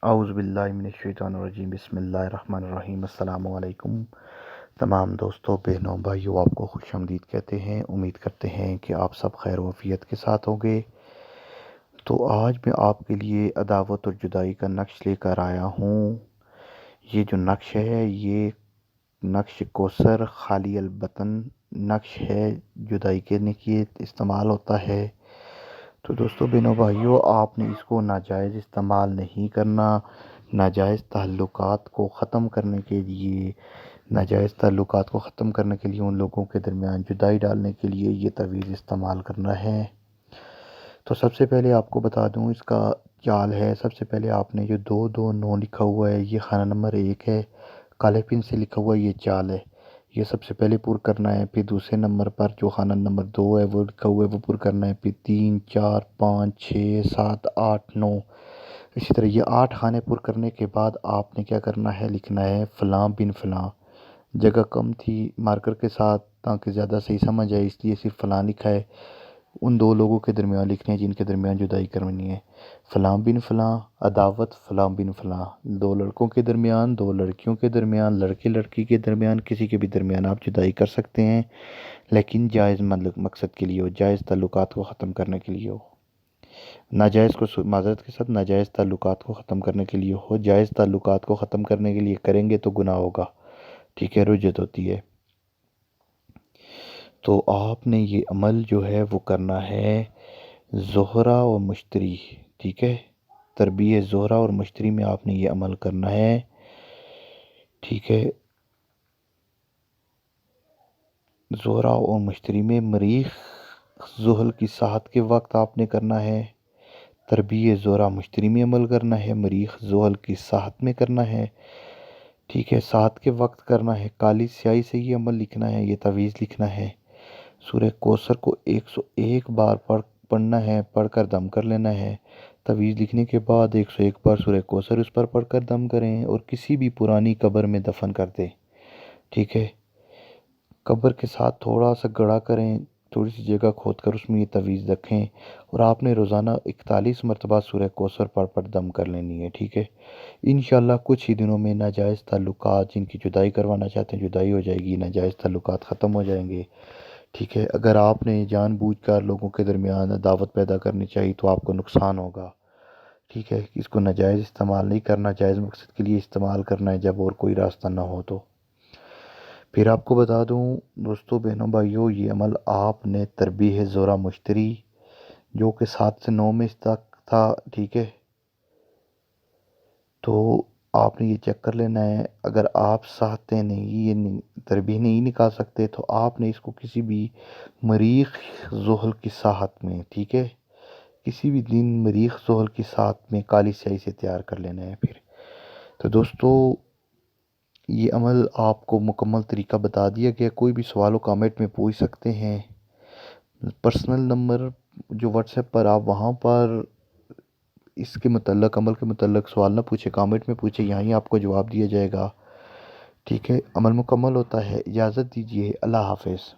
اعوذ باللہ من الشیطان الرجیم، بسم اللہ الرحمن الرحیم۔ السلام علیکم تمام دوستوں، بہنوں، بھائیوں، آپ کو خوش آمدید کہتے ہیں۔ امید کرتے ہیں کہ آپ سب خیر و عافیت کے ساتھ ہوں گے۔ تو آج میں آپ کے لیے عداوت اور جدائی کا نقش لے کر آیا ہوں۔ یہ جو نقش ہے یہ نقش کوثر خالی البطن نقش ہے، جدائی کرنے کے استعمال ہوتا ہے۔ تو دوستو، بہنوں، بھائیوں، آپ نے اس کو ناجائز استعمال نہیں کرنا۔ ناجائز تعلقات کو ختم کرنے کے لیے ان لوگوں کے درمیان جدائی ڈالنے کے لیے یہ تعویذ استعمال کرنا ہے۔ تو سب سے پہلے آپ کو بتا دوں اس کا چال ہے۔ سب سے پہلے آپ نے جو 229 لکھا ہوا ہے یہ خانہ نمبر 1 ہے، کالے پن سے لکھا ہوا ہے، یہ چال ہے۔ یہ سب سے پہلے پر کرنا ہے۔ پھر دوسرے نمبر پر جو خانہ نمبر 2 ہے وہ لکھا ہوا ہے وہ پر کرنا ہے۔ پھر 3 4 5 6 7 8 9، اسی طرح یہ 8 خانے پر کرنے کے بعد آپ نے کیا کرنا ہے، لکھنا ہے فلاں بن فلاں۔ جگہ کم تھی مارکر کے ساتھ تاکہ زیادہ صحیح سمجھ آئے، اس لیے صرف فلاں لکھا ہے۔ ان دو لوگوں کے درمیان لکھنے ہیں جن کے درمیان جدائی کرنی ہے۔ فلاں بن فلاں، عداوت فلاں بن فلاں، دو لڑکوں کے درمیان، دو لڑکیوں کے درمیان، لڑکے لڑکی کے درمیان، کسی کے بھی درمیان آپ جدائی کر سکتے ہیں، لیکن جائز مقصد کے لیے ہو، جائز تعلقات کو ختم کرنے کے لیے ہو۔ ناجائز کو معذرت کے ساتھ ناجائز تعلقات کو ختم کرنے کے لیے ہو۔ جائز تعلقات کو ختم کرنے کے لیے کریں گے تو گناہ ہوگا، ٹھیک ہے، رجعت ہوتی ہے۔ تو آپ نے یہ عمل جو ہے وہ کرنا ہے زہرہ اور مشتری، ٹھیک ہے، تربیہ زہرہ اور مشتری میں آپ نے یہ عمل کرنا ہے، ٹھیک ہے۔ زہرہ اور مشتری میں مریخ زحل کی ساحت کے وقت آپ نے کرنا ہے، تربیہ زہرہ مشتری میں عمل کرنا ہے، مریخ زحل کی ساحت میں کرنا ہے، ٹھیک ہے، ساحت کے وقت کرنا ہے۔ کالی سیاہی سے یہ عمل لکھنا ہے، یہ تعویذ لکھنا ہے۔ سورہ کوثر کو 101 بار پڑھنا ہے، پڑھ کر دم کر لینا ہے۔ تعویذ لکھنے کے بعد 101 بار سورہ کوثر اس پر پڑھ کر دم کریں اور کسی بھی پرانی قبر میں دفن کر دیں، ٹھیک ہے۔ قبر کے ساتھ تھوڑا سا گڑھا کریں، تھوڑی سی جگہ کھود کر اس میں یہ تعویذ رکھیں، اور آپ نے روزانہ 41 مرتبہ سورہ کوثر پڑھ دم کر لینی ہے، ٹھیک ہے۔ انشاءاللہ کچھ ہی دنوں میں ناجائز تعلقات جن کی جدائی کروانا چاہتے ہیں جدائی ہو جائے گی، ناجائز تعلقات ختم ہو جائیں گے، ٹھیک ہے۔ اگر آپ نے جان بوجھ کر لوگوں کے درمیان عداوت پیدا کرنی چاہیے تو آپ کو نقصان ہوگا، ٹھیک ہے۔ اس کو ناجائز استعمال نہیں کرنا، جائز مقصد کے لیے استعمال کرنا ہے جب اور کوئی راستہ نہ ہو تو۔ پھر آپ کو بتا دوں دوستو، بہنوں، بھائیوں، یہ عمل آپ نے تربیہ زہرہ مشتری جو کہ 7 سے 9 میں اس تک تھا، ٹھیک ہے، تو آپ نے یہ چیک کر لینا ہے۔ اگر آپ چاہتے نہیں یہ تربیہ نہیں نکال سکتے تو آپ نے اس کو کسی بھی مریخ زحل کی ساحت میں، ٹھیک ہے، کسی بھی دن مریخ زحل کی ساحت میں کالی سیاہی سے تیار کر لینا ہے۔ پھر تو دوستو، یہ عمل آپ کو مکمل طریقہ بتا دیا گیا، کوئی بھی سوال و کامنٹ میں پوچھ سکتے ہیں۔ پرسنل نمبر جو واٹس ایپ پر آپ وہاں پر اس کے متعلق عمل کے متعلق سوال نہ پوچھیں، کامنٹ میں پوچھیں، یہاں ہی آپ کو جواب دیا جائے گا، ٹھیک ہے۔ عمل مکمل ہوتا ہے، اجازت دیجیے، اللہ حافظ۔